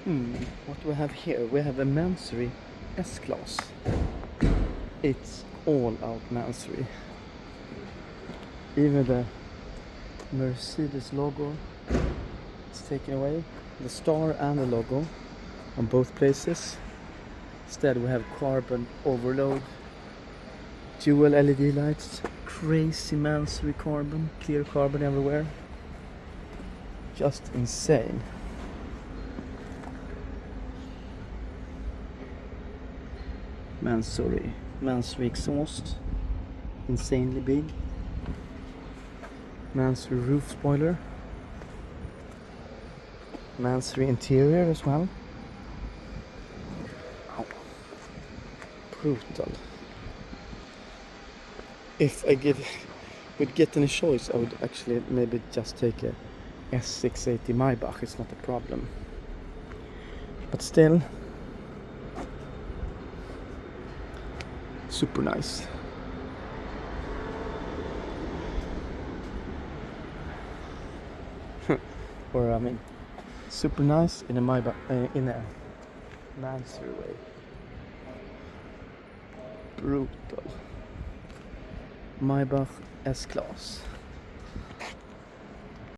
What do we have here? We have a Mansory S-classe. It's all out Mansory. Even the Mercedes logo is taken away. The star and the logo on both places. Instead we have carbon overload, dual LED lights, crazy Mansory carbon, clear carbon everywhere. Just insane. Mansory exhaust, insanely big. Mansory roof spoiler. Mansory interior as well. Ow. Brutal. If I would get any choice, I would actually maybe just take a S680 Maybach. It's not a problem. But still, super nice. Or I mean, super nice in a Maybach, in a Mansory way. Brutal. Maybach S-classe.